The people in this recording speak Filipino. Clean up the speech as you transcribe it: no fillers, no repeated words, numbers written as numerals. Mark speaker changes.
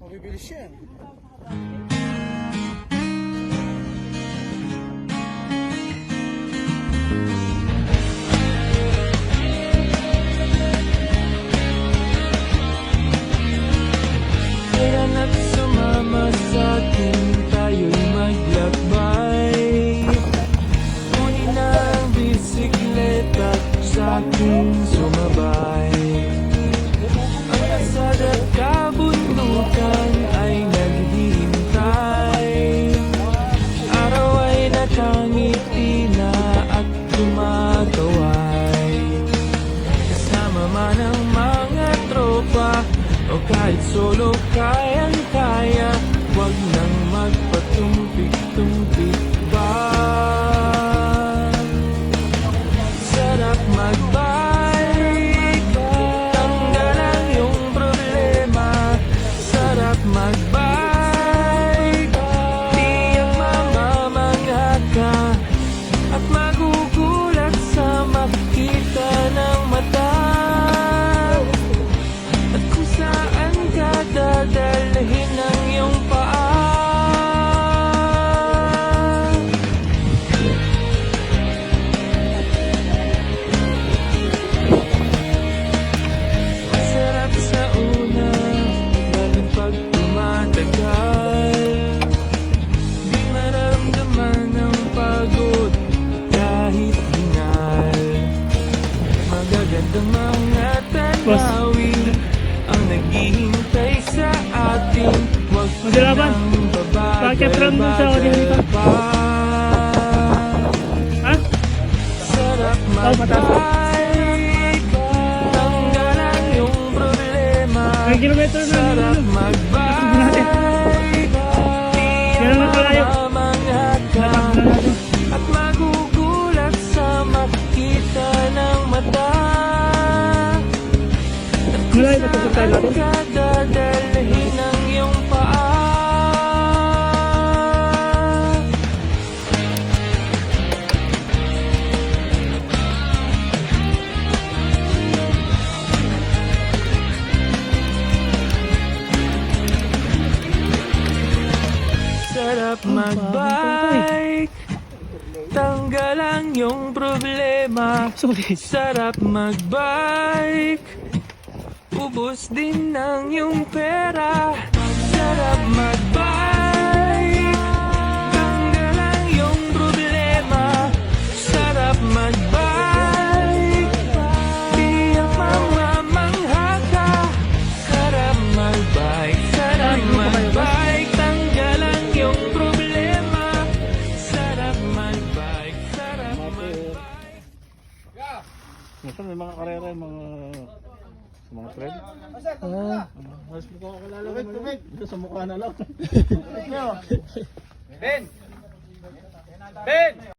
Speaker 1: Mabibilis yan.
Speaker 2: Kaya na't sumama sa'kin, tayo'y maglakbay. Kunin na ang bisikleta sa'kin sumabay. Ang kasada't kabundukan ay naghihintay. Araw ay nakangiti na at kumakaway. Kasama man ang mga tropa o kahit solo kayang-kaya, huwag nang magpatumpik-tumpik ba. Sarap magbike, tanggalan yung problema. Sarap magbike, tiyak mamamangha ka at magugulat sa makita ng mata. At kung saan ka dadalhin ang iyong paa. Masarap sa una, lalo't pag tumatagal. Di mararamdaman ang pagod kahit hingal. Magagandang mga tanawin ang naghihintay sa atin. Huwag
Speaker 3: Maglaban.
Speaker 2: nang
Speaker 3: Bakit from doon sa audio dito? Ha?
Speaker 2: Sarap
Speaker 3: mataas.
Speaker 2: magbike, tanggalan yung problema.
Speaker 3: Ilang kilometro na
Speaker 2: Sarap
Speaker 3: natin.
Speaker 2: magbike,
Speaker 3: Yan ang nakalayo.
Speaker 2: mamamangha ka at magugulat sa makita ng mata.
Speaker 3: Malayo ba ito tayo natin?
Speaker 2: Kadadalhin ang iyong paa. Sarap magbike, tanggal ang iyong problema.
Speaker 3: Sorry.
Speaker 2: Sarap magbike, ubos din ang iyong pera. Sarap magbike, tanggal ang iyong problema. Sarap magbike, tiyak mamamangha ka. Sarap magbike, tanggal ang iyong problema. Sarap magbike, sarap magbike.
Speaker 1: Minsan may mga karera yung mga sa mga friend. Mas ko kakilala naman. Ito sa mukha na lang. Ben! Ben!